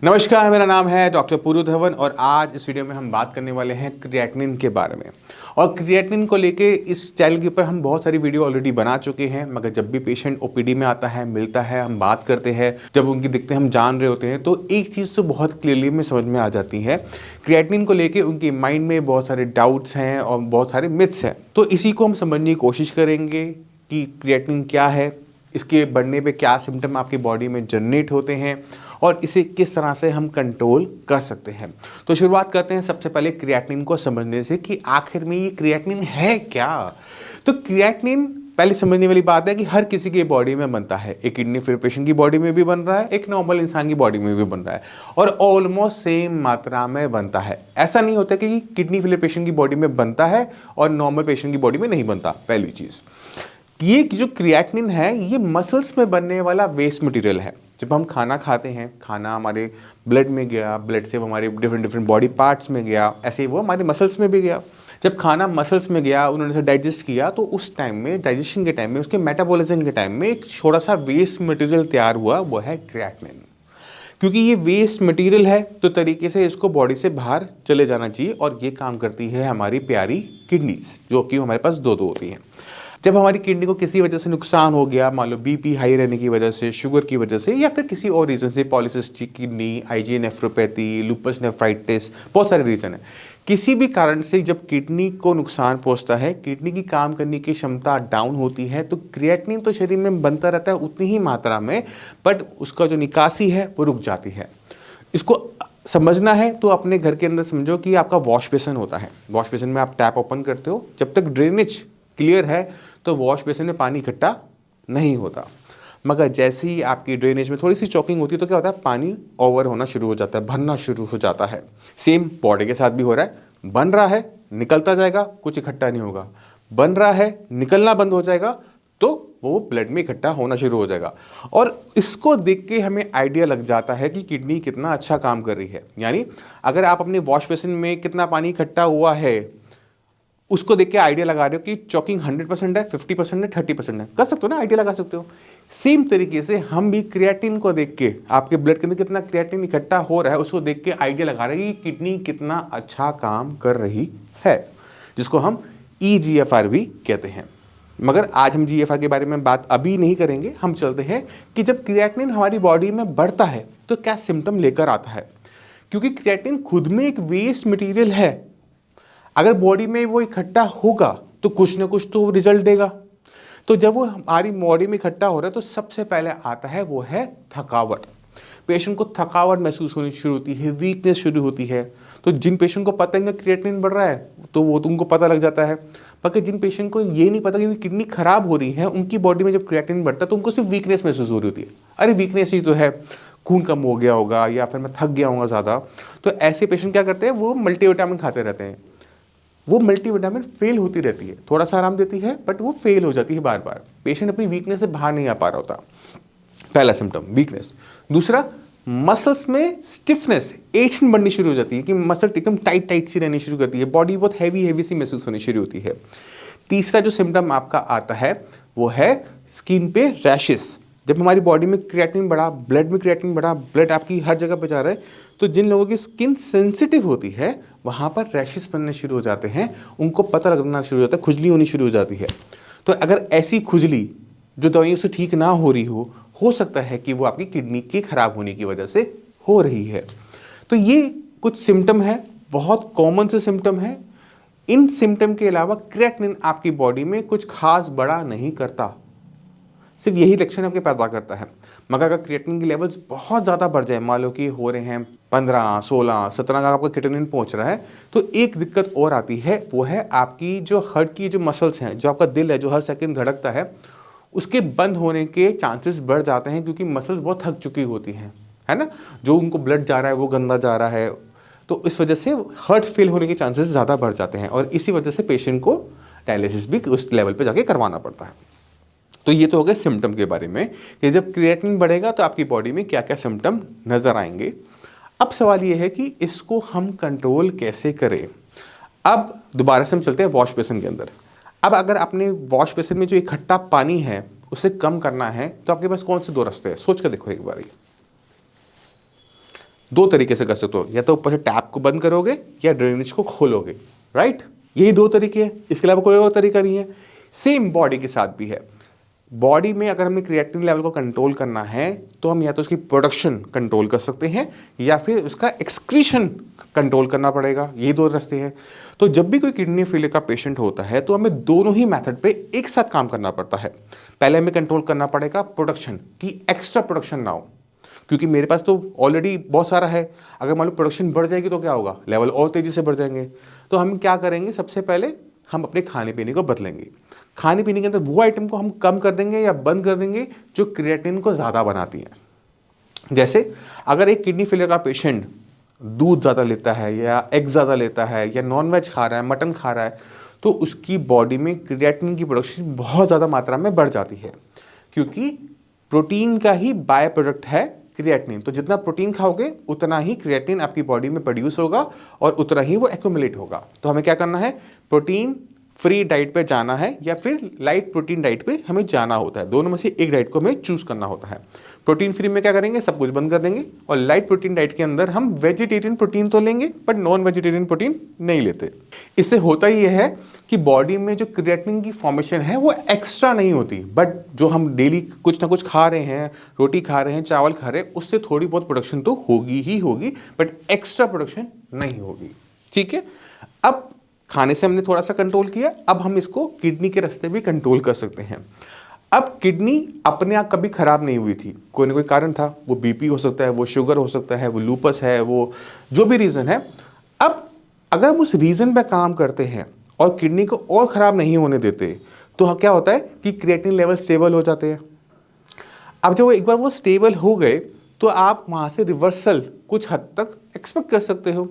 नमस्कार, मेरा नाम है डॉक्टर पूरू धवन और आज इस वीडियो में हम बात करने वाले हैं क्रिएटिनिन के बारे में। और क्रिएटिनिन को लेके इस चैनल के ऊपर हम बहुत सारी वीडियो ऑलरेडी बना चुके हैं, मगर जब भी पेशेंट ओपीडी में आता है, मिलता है, हम बात करते हैं, जब उनकी दिक्कतें हम जान रहे होते हैं, तो एक चीज़ तो बहुत क्लियरली में समझ में आ जाती है, क्रिएटिनिन को लेके उनके माइंड में बहुत सारे डाउट्स हैं और बहुत सारे मिथ्स हैं। तो इसी को हम समझने की कोशिश करेंगे कि क्रिएटिनिन क्या है, इसके बढ़ने पे क्या सिम्टम आपकी बॉडी में जनरेट होते हैं और इसे किस तरह से हम कंट्रोल कर सकते हैं। तो शुरुआत करते हैं सबसे पहले क्रिएटिनिन को समझने से कि आखिर में ये क्रिएटिनिन है क्या। तो क्रिएटिनिन पहले समझने वाली बात है कि हर किसी की बॉडी में बनता है। एक किडनी फेल पेशेंट की बॉडी में भी बन रहा है, एक नॉर्मल इंसान की बॉडी में भी बन रहा है और ऑलमोस्ट सेम मात्रा में बनता है। ऐसा नहीं होता कि किडनी फेल पेशेंट की बॉडी में बनता है और नॉर्मल पेशेंट की बॉडी में नहीं बनता। पहली चीज़, ये जो क्रिएटिनिन है ये मसल्स में बनने वाला वेस्ट मटेरियल है। जब हम खाना खाते हैं, खाना हमारे ब्लड में गया, ब्लड से वो हमारे डिफरेंट बॉडी पार्ट्स में गया, ऐसे ही वो हमारे मसल्स में भी गया। जब खाना मसल्स में गया, उन्होंने उसे डाइजेस्ट किया, तो उस टाइम में, डाइजेशन के टाइम में, उसके मेटाबॉलिज्म के टाइम में एक छोटा सा वेस्ट मटेरियल तैयार हुआ, वो है क्रिएटिनिन। क्योंकि ये वेस्ट मटेरियल है तो तरीके से इसको बॉडी से बाहर चले जाना चाहिए और ये काम करती है हमारी प्यारी किडनीज, जो कि हमारे पास दो होती हैं। जब हमारी किडनी को किसी वजह से नुकसान हो गया, मान लो बीपी हाई रहने की वजह से, शुगर की वजह से, या फिर किसी और रीज़न से, polycystic kidney, IG nephropathy, lupus nephritis, बहुत सारे रीज़न है, किसी भी कारण से जब किडनी को नुकसान पहुंचता है, किडनी की काम करने की क्षमता डाउन होती है, तो क्रिएटिनिन तो शरीर में बनता रहता है उतनी ही मात्रा में, बट उसका जो निकासी है वो रुक जाती है। इसको समझना है तो अपने घर के अंदर समझो कि आपका वॉश बेसिन होता है। वॉश बेसिन में आप टैप ओपन करते हो, जब तक ड्रेनेज क्लियर है तो वॉश बेसिन में पानी इकट्ठा नहीं होता। मगर जैसे ही आपकी ड्रेनेज में थोड़ी सी चॉकिंग होती है तो क्या होता है, पानी ओवर होना शुरू हो जाता है, भरना शुरू हो जाता है। सेम बॉडी के साथ भी हो रहा है, बन रहा है, निकलता जाएगा, कुछ इकट्ठा नहीं होगा, बन रहा है, निकलना बंद हो जाएगा, तो वो ब्लड में इकट्ठा होना शुरू हो जाएगा। और इसको देख के हमें आइडिया लग जाता है कि किडनी कितना अच्छा काम कर रही है। यानी अगर आप अपने वॉश बेसिन में कितना पानी इकट्ठा हुआ है उसको देख के आइडिया लगा रहे हो कि चॉकिंग 100% है, 50% है, 30% है, कर सकते हो ना, आइडिया लगा सकते हो। सेम तरीके से हम भी क्रिएटिनिन को देख के, आपके ब्लड के अंदर कितना क्रिएटिनिन इकट्ठा हो रहा है उसको देख के आइडिया लगा रहे हैं कि किडनी कितना अच्छा काम कर रही है, जिसको हम EGFR भी कहते हैं। मगर आज हम GFR के बारे में बात अभी नहीं करेंगे। हम चलते हैं कि जब क्रिएटिनिन हमारी बॉडी में बढ़ता है तो क्या सिम्टम लेकर आता है। क्योंकि क्रिएटिनिन खुद में एक वेस्ट मटेरियल है, अगर बॉडी में वो इकट्ठा होगा तो कुछ ना कुछ तो रिजल्ट देगा। तो जब वो हमारी बॉडी में इकट्ठा हो रहा है तो सबसे पहले आता है वो है थकावट। पेशेंट को थकावट महसूस होनी शुरू होती है, वीकनेस शुरू होती है। तो जिन पेशेंट को पता है कि क्रिएटिनिन बढ़ रहा है तो वो तुमको पता लग जाता है। बाकी जिन पेशेंट को ये नहीं पता कि किडनी खराब हो रही है, उनकी बॉडी में जब क्रिएटिनिन बढ़ता है तो उनको सिर्फ वीकनेस महसूस हो रही होती है। अरे वीकनेस ही तो है, खून कम हो गया होगा या फिर मैं थक गया हूँ ज़्यादा। तो ऐसे पेशेंट क्या करते हैं, वो मल्टीविटामिन खाते रहते हैं। वो मल्टीविटामिन फेल होती रहती है, थोड़ा सा आराम देती है बट वो फेल हो जाती है बार बार। पेशेंट अपनी वीकनेस से बाहर नहीं आ पा रहा होता। पहला सिम्टम वीकनेस। दूसरा, मसल्स में स्टिफनेस, एशन बढ़नी शुरू हो जाती है कि मसल एकदम टाइट टाइट सी रहनी शुरू करती है, बॉडी बहुत हैवी हैवी सी महसूस होनी शुरू होती है। तीसरा जो सिम्टम आपका आता है वो है स्किन पे रैशेस। जब हमारी बॉडी में क्रिएटिनिन बढ़ा, ब्लड में क्रिएटिनिन बढ़ा, ब्लड आपकी हर जगह पे जा रहा है, तो जिन लोगों की स्किन सेंसिटिव होती है वहाँ पर रैशेस बनने शुरू हो जाते हैं, उनको पता लगना शुरू हो जाता है, खुजली होनी शुरू हो जाती है। तो अगर ऐसी खुजली जो दवाइयों से ठीक ना हो रही हो सकता है कि वो आपकी किडनी के खराब होने की वजह से हो रही है। तो ये कुछ सिम्टम है, बहुत कॉमन से सिम्टम है। इन सिम्टम के अलावा क्रिएटिनिन आपकी बॉडी में कुछ खास बड़ा नहीं करता, सिर्फ यही लक्षण आपके पैदा करता है। मगर अगर क्रिएटिनिन के लेवल्स बहुत ज़्यादा बढ़ जाए, मान लो कि हो रहे हैं 15, 16, 17 का आपका क्रिएटिनिन पहुंच रहा है, तो एक दिक्कत और आती है, वो है आपकी जो हार्ट की जो मसल्स हैं, जो आपका दिल है जो हर सेकंड धड़कता है, उसके बंद होने के चांसेस बढ़ जाते हैं क्योंकि मसल्स बहुत थक चुकी होती हैं, है ना। जो उनको ब्लड जा रहा है वो गंदा जा रहा है, तो इस वजह से हार्ट फेल होने के चांसेस ज़्यादा बढ़ जाते हैं और इसी वजह से पेशेंट को डायलिसिस भी उस लेवल पर जाके करवाना पड़ता है। तो ये तो हो गए सिम्टम के बारे में कि जब क्रिएटिनिन बढ़ेगा तो आपकी बॉडी में क्या क्या सिम्टम नजर आएंगे। अब सवाल ये है कि इसको हम कंट्रोल कैसे करें। अब दोबारा से हम चलते हैं वॉश बेसिन के अंदर। अब अगर अपने वॉश बेसिन में जो इकट्ठा पानी है उसे कम करना है तो आपके पास कौन से दो रास्ते हैं, सोच कर देखो एक बार। दो तरीके से कर सकते हो, या तो ऊपर से टैप को बंद करोगे या ड्रेनेज को खोलोगे, राइट। यही दो तरीके हैं, इसके अलावा कोई और तरीका नहीं है। सेम बॉडी के साथ भी है। बॉडी में अगर हमें क्रिएटिनिन लेवल को कंट्रोल करना है तो हम या तो उसकी प्रोडक्शन कंट्रोल कर सकते हैं या फिर उसका एक्सक्रीशन कंट्रोल करना पड़ेगा, ये दो रास्ते हैं। तो जब भी कोई किडनी फेलियर का पेशेंट होता है तो हमें दोनों ही मेथड पे एक साथ काम करना पड़ता है। पहले हमें कंट्रोल करना पड़ेगा प्रोडक्शन की, एक्स्ट्रा प्रोडक्शन ना हो, क्योंकि मेरे पास तो ऑलरेडी बहुत सारा है। अगर मान लो प्रोडक्शन बढ़ जाएगी तो क्या होगा, लेवल और तेजी से बढ़ जाएंगे। तो हम क्या करेंगे, सबसे पहले हम अपने खाने पीने को बदलेंगे। खाने पीने के अंदर वो आइटम को हम कम कर देंगे या बंद कर देंगे जो क्रिएटिनिन को ज़्यादा बनाती हैं। जैसे अगर एक किडनी फेलियर का पेशेंट दूध ज़्यादा लेता है या एग ज़्यादा लेता है या नॉनवेज खा रहा है, मटन खा रहा है, तो उसकी बॉडी में क्रिएटिनिन की प्रोडक्शन बहुत ज़्यादा मात्रा में बढ़ जाती है, क्योंकि प्रोटीन का ही बाय प्रोडक्ट है क्रिएटिनिन। तो जितना प्रोटीन खाओगे उतना ही क्रिएटिनिन आपकी बॉडी में प्रोड्यूस होगा और उतना ही वो एक्यूमुलेट होगा। तो हमें क्या करना है, प्रोटीन फ्री डाइट पे जाना है या फिर लाइट प्रोटीन डाइट पे हमें जाना होता है। दोनों में से एक डाइट को हमें चूज करना होता है। प्रोटीन फ्री में क्या करेंगे, सब कुछ बंद कर देंगे, और लाइट प्रोटीन डाइट के अंदर हम वेजिटेरियन प्रोटीन तो लेंगे बट नॉन वेजिटेरियन प्रोटीन नहीं लेते। इससे होता ही है कि बॉडी में जो क्रिएटिनिन की फॉर्मेशन है वो एक्स्ट्रा नहीं होती, बट जो हम डेली कुछ ना कुछ खा रहे हैं, रोटी खा रहे हैं, चावल खा रहे हैं, उससे थोड़ी बहुत प्रोडक्शन तो होगी ही होगी, बट एक्स्ट्रा प्रोडक्शन नहीं होगी। ठीक है, अब खाने से हमने थोड़ा सा कंट्रोल किया, अब हम इसको किडनी के रास्ते भी कंट्रोल कर सकते हैं। अब किडनी अपने आप कभी खराब नहीं हुई थी, कोई ना कोई कारण था, वो बीपी हो सकता है, वो शुगर हो सकता है, वो लूपस है, वो जो भी रीज़न है। अब अगर हम उस रीज़न पे काम करते हैं और किडनी को और ख़राब नहीं होने देते तो क्या होता है कि क्रिएटिनिन लेवल स्टेबल हो जाते हैं। अब जब एक बार वो स्टेबल हो गए तो आप वहाँ से रिवर्सल कुछ हद तक एक्सपेक्ट कर सकते हो।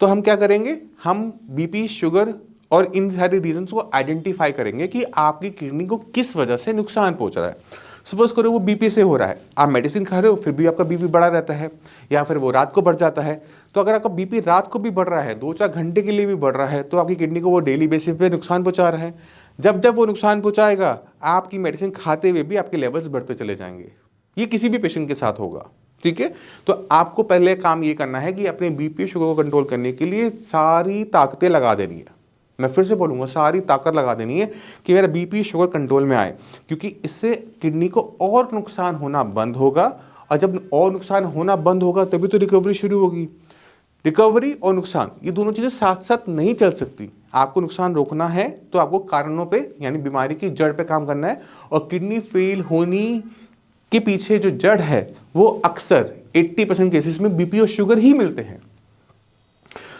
तो हम क्या करेंगे, हम बीपी, शुगर और इन सारे रीजंस को आइडेंटिफाई करेंगे कि आपकी किडनी को किस वजह से नुकसान पहुंच रहा है। सपोज करो वो बीपी से हो रहा है, आप मेडिसिन खा रहे हो फिर भी आपका बीपी बढ़ा रहता है, या फिर वो रात को बढ़ जाता है। तो अगर आपका बीपी रात को भी बढ़ रहा है, 2-4 घंटे के लिए भी बढ़ रहा है, तो आपकी किडनी को वो डेली बेसिस पे नुकसान पहुंचा रहा है। जब जब वो नुकसान पहुंचाएगा, आपकी मेडिसिन खाते हुए भी आपके लेवल्स बढ़ते चले जाएंगे। ये किसी भी पेशेंट के साथ होगा। ठीक है, तो आपको पहले काम ये करना है कि अपने बीपी शुगर को कंट्रोल करने के लिए सारी ताकतें लगा देनी है। मैं फिर से बोलूँगा, सारी ताकत लगा देनी है कि मेरा बीपी शुगर कंट्रोल में आए, क्योंकि इससे किडनी को और नुकसान होना बंद होगा, और जब और नुकसान होना बंद होगा तभी तो रिकवरी शुरू होगी। रिकवरी और नुकसान ये दोनों चीज़ें साथ साथ नहीं चल सकती। आपको नुकसान रोकना है तो आपको कारणों पे यानी बीमारी की जड़ पे काम करना है, और किडनी फेल होने के पीछे जो जड़ है वो अक्सर 80% केसेस में बीपी और शुगर ही मिलते हैं।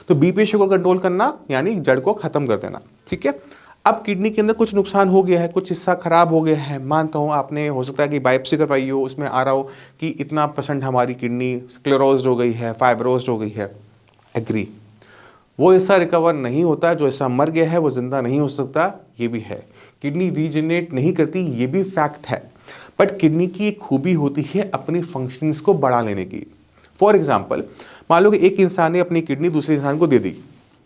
तो बीपी शुगर कंट्रोल करना यानी जड़ को खत्म कर देना। ठीक है, अब किडनी के अंदर कुछ नुकसान हो गया है, कुछ हिस्सा खराब हो गया है, मानता हूँ आपने हो सकता है कि बायोप्सी करवाई हो, उसमें आ रहा हो कि इतना % हमारी किडनी स्क्लेरोज्ड हो गई है, फाइब्रोज्ड हो गई है। एग्री, वो हिस्सा रिकवर नहीं होता, जो हिस्सा मर गया है वो जिंदा नहीं हो सकता, ये भी है। किडनी रीजनरेट नहीं करती, ये भी फैक्ट है। बट किडनी की एक खूबी होती है अपनी फंक्शंस को बढ़ा लेने की। फॉर एग्जाम्पल, मान लो कि एक इंसान ने अपनी किडनी दूसरे इंसान को दे दी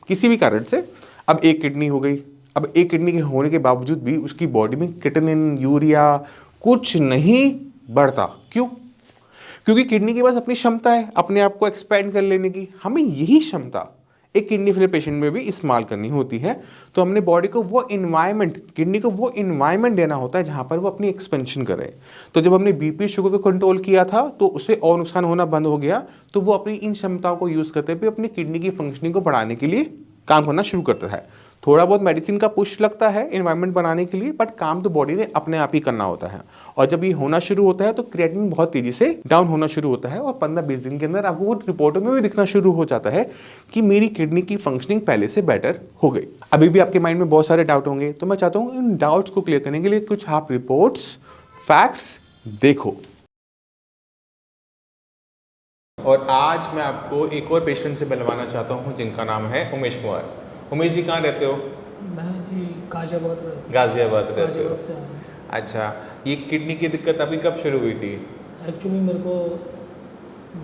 किसी भी कारण से, अब एक किडनी हो गई। अब एक किडनी के होने के बावजूद भी उसकी बॉडी में क्रिएटिनिन, यूरिया कुछ नहीं बढ़ता। क्यों? क्योंकि किडनी के पास अपनी क्षमता है अपने आप को एक्सपैंड कर लेने की। हमें यही क्षमता एक किडनी फेलियर पेशेंट में भी इस्तेमाल करनी होती है। तो हमने बॉडी को वो इन्वायरमेंट, किडनी को वो इन्वायरमेंट देना होता है जहां पर वो अपनी एक्सपेंशन करे। तो जब हमने बीपी शुगर को कंट्रोल किया था तो उससे और नुकसान होना बंद हो गया, तो वो अपनी इन क्षमताओं को यूज करते हुए अपनी किडनी की फंक्शनिंग को बढ़ाने के लिए काम करना शुरू करता है। थोड़ा बहुत मेडिसिन का पुश लगता है इन्वायरमेंट बनाने के लिए, बट काम तो बॉडी ने अपने आप ही करना होता है। और जब ये होना शुरू होता है तो क्रिएटिनिन बहुत तेजी से डाउन होना शुरू होता है, और 15-20 दिन के अंदर आपको वो रिपोर्टों में भी दिखना शुरू हो जाता है कि मेरी किडनी की फंक्शनिंग पहले से बेटर हो गई। अभी भी आपके माइंड में बहुत सारे डाउट होंगे, तो मैं चाहता हूँ इन डाउट्स को क्लियर करने के लिए कुछ आप रिपोर्ट्स, फैक्ट्स देखो। और आज मैं आपको एक और पेशेंट से मिलवाना चाहता हूँ जिनका नाम है उमेश कुमार। उमेश जी कहाँ रहते हो? मैं जी गाजियाबाद रहता हूँ। गाजियाबाद रहते हो? गाजियाबाद से आया। अच्छा, ये किडनी की दिक्कत अभी कब शुरू हुई थी? एक्चुअली मेरे को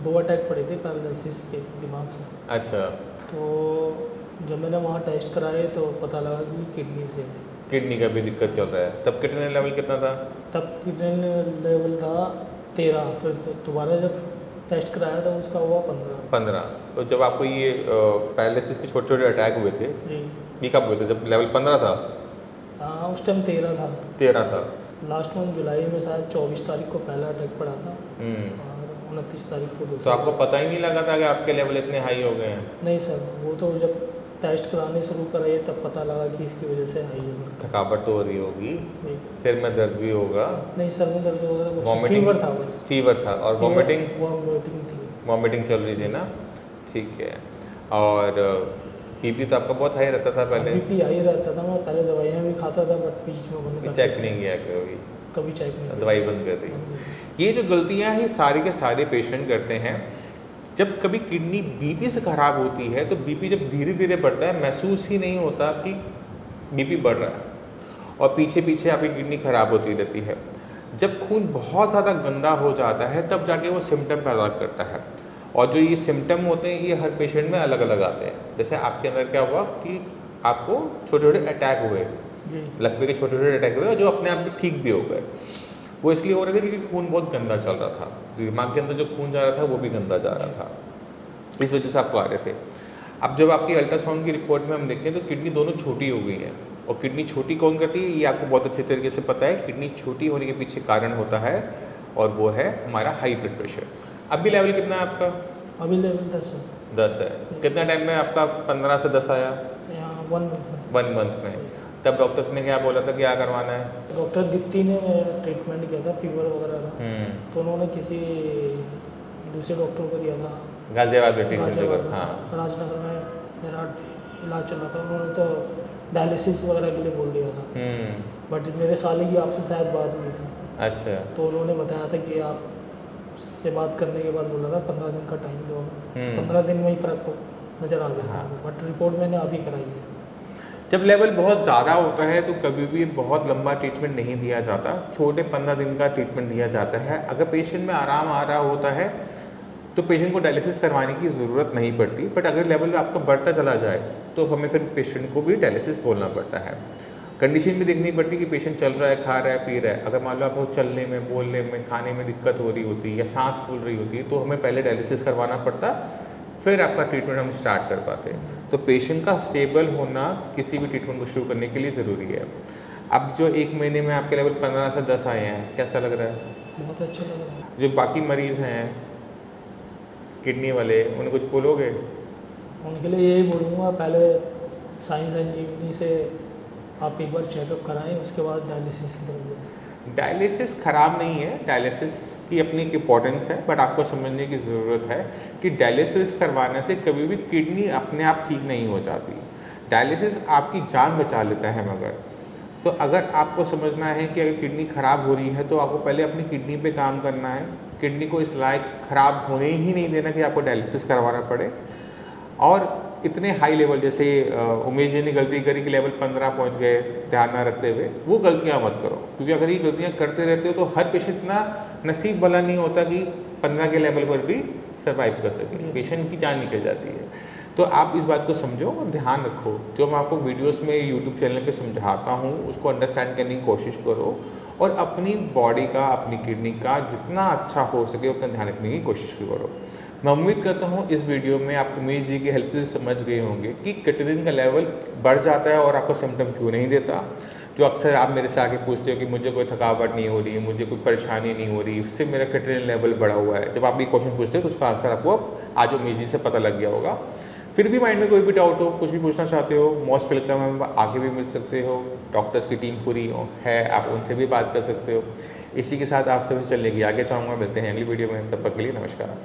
2 अटैक पड़े थे पैरालिसिस के दिमाग से। अच्छा, तो जब मैंने वहाँ टेस्ट कराए तो पता लगा कि किडनी से है। किडनी का भी दिक्कत चल रहा है। तब क्रिएटिनिन लेवल कितना था? तब किडनी लेवल था 13, फिर दोबारा जब टेस्ट कराया था उसका हुआ 15। 15। तो जब आपको ये पैरालिसिस के छोटे छोटे अटैक हुए थे, जी ये कब हुए थे? जब लेवल 15 था? हाँ उस टाइम 13 था। 13 था। लास्ट मंथ जुलाई में शायद 24 तारीख को पहला अटैक पड़ा था हम्म। और 29 तारीख को तो दूसरा। आपको पता ही नहीं लगा था कि आपके लेवल इतने हाई हो गए हैं? नहीं सर, वो तो जब टेस्ट कराने शुरू कराइए तब पता लगा कि इसकी वजह से हाई है। थकावट तो हो रही होगी, जी। सिर में दर्द भी होगा, नहीं सर में दर्द वगैरह कुछ, वॉमिटिंग, फीवर था बस। फीवर था और वॉमिटिंग, वॉमिटिंग थी। वॉमिटिंग चल रही थी ना? ठीक है। और बीपी तो आपका बहुत हाई रहता था पहले? बीपी हाई रहता था, मैं पहले दवाइयाँ भी खाता था बट बीच में बंद कर चेक नहीं किया कभी? कभी चेक नहीं किया। दवाई बंद कर दी। ये जो गलतियां हैं सारे के सारे पेशेंट करते हैं। जब कभी किडनी बीपी से ख़राब होती है तो बीपी जब धीरे धीरे बढ़ता है महसूस ही नहीं होता कि बीपी बढ़ रहा है और पीछे पीछे आपकी किडनी ख़राब होती रहती है। जब खून बहुत ज़्यादा गंदा हो जाता है तब जाके वो सिम्टम पैदा करता है और जो ये सिम्टम होते हैं ये हर पेशेंट में अलग अलग आते हैं। जैसे आपके अंदर क्या हुआ कि आपको छोटे छोटे अटैक हुए, जी। लकवे के छोटे छोटे अटैक हुए जो अपने आप में ठीक भी हो गए। वो इसलिए हो रहे थे क्योंकि खून बहुत गंदा चल रहा था, दिमाग के अंदर जो खून जा रहा था वो भी गंदा जा रहा था, इस वजह से आपको आ रहे थे। अब जब आपकी अल्ट्रासाउंड की रिपोर्ट में हम देखें तो किडनी दोनों छोटी हो गई हैं। और किडनी छोटी कौन करती है ये आपको बहुत अच्छे तरीके से पता है। किडनी छोटी होने के पीछे कारण होता है और वो है हमारा हाई ब्लड प्रेशर। अभी लेवल कितना है आपका? अभी लेवल 10 है। 10 है। कितना टाइम में आपका 15 से 10 आया? यहाँ 1 मंथ में। 1 मंथ में। तब डॉक्टर्स ने क्या बोला था क्या करवाना है? डॉक्टर दीप्ति ने ट्रीटमेंट किया था, फीवर वगैरह था तो उन्होंने किसी दूसरे डॉक्टर को दिया था गाजियाबाद में ट्रीटमेंट गाजियाबाद देकर। में, हाँ राजनगर में मेरा इलाज चल रहा था। उन्होंने तो डायलिसिस वगैरह के लिए बोल दिया था बट मेरे साले की आपसे शायद बात हुई थी। अच्छा। तो उन्होंने बताया था कि आप से बात करने के बाद बोला था 15 दिन का टाइम दो, 15 दिन में ही फ़र्क को नज़र आ गया। हाँ। बट रिपोर्ट मैंने अभी कराई है। जब लेवल बहुत ज़्यादा होता है तो कभी भी बहुत लंबा ट्रीटमेंट नहीं दिया जाता, छोटे 15 दिन का ट्रीटमेंट दिया जाता है। अगर पेशेंट में आराम आ रहा होता है तो पेशेंट को डायलिसिस करवाने की ज़रूरत नहीं पड़ती। बट अगर लेवल आपका बढ़ता चला जाए तो हमें फिर पेशेंट को भी डायलिसिस बोलना पड़ता है। कंडीशन भी देखनी पड़ती कि पेशेंट चल रहा है, खा रहा है, पी रहा है। अगर मान लो आपको चलने में, बोलने में, खाने में दिक्कत हो रही होती है या सांस फूल रही होती है तो हमें पहले डायलिसिस करवाना पड़ता, फिर आपका ट्रीटमेंट हम स्टार्ट कर पाते हैं। तो पेशेंट का स्टेबल होना किसी भी ट्रीटमेंट को शुरू करने के लिए ज़रूरी है। अब जो 1 महीने में आपके लेवल 15 से 10 आए हैं, कैसा लग रहा है? बहुत अच्छा लग रहा है। जो बाकी मरीज़ हैं किडनी वाले, उन्हें कुछ बोलोगे? उनके लिए यही बोलूँगा, पहले साइंस एंड जीवनी से आप एक बार चेकअप कराएं, उसके बाद डायलिसिस की तरफ जाएं। डायलिसिस ख़राब नहीं है, डायलिसिस की अपनी एक इम्पोर्टेंस है बट आपको समझने की ज़रूरत है कि डायलिसिस करवाने से कभी भी किडनी अपने आप ठीक नहीं हो जाती। डायलिसिस आपकी जान बचा लेता है मगर तो अगर आपको समझना है कि अगर किडनी ख़राब हो रही है तो आपको पहले अपनी किडनी पे काम करना है। किडनी को इस लायक ख़राब होने ही नहीं देना कि आपको डायलिसिस करवाना पड़े। और इतने हाई लेवल जैसे उमेश जी ने गलती करी कि लेवल 15 पहुंच गए ध्यान ना रखते हुए, वो गलतियां मत करो क्योंकि अगर ये गलतियां करते रहते हो तो हर पेशेंट इतना नसीब भला नहीं होता कि 15 के लेवल पर भी सर्वाइव कर सके, पेशेंट की जान निकल जाती है। तो आप इस बात को समझो और ध्यान रखो। जो मैं आपको वीडियोस में यूट्यूब चैनल पे समझाता हूँ उसको अंडरस्टैंड करने की कोशिश करो और अपनी बॉडी का, अपनी किडनी का जितना अच्छा हो सके उतना ध्यान रखने की कोशिश करो। मैं उम्मीद करता हूँ इस वीडियो में आप उमेश जी की हेल्प से समझ गए होंगे कि क्रिएटिनिन का लेवल बढ़ जाता है और आपको सिम्टम क्यों नहीं देता। जो अक्सर आप मेरे से आके पूछते हो कि मुझे कोई थकावट नहीं हो रही, मुझे कोई परेशानी नहीं हो रही, इससे मेरा क्रिएटिनिन लेवल बढ़ा हुआ है। जब आप ये क्वेश्चन पूछते हो तो उसका आंसर आपको आज उमेश जी से पता लग गया होगा। फिर भी माइंड में कोई भी डाउट हो, कुछ भी पूछना चाहते हो, मोस्ट वेलकम है, आगे भी मिल सकते हो। डॉक्टर्स की टीम पूरी है, आप उनसे भी बात कर सकते हो। इसी के साथ आप सभी चलने की आगे चाहूँगा। मिलते हैं अगली वीडियो में, तब तक के लिए नमस्कार।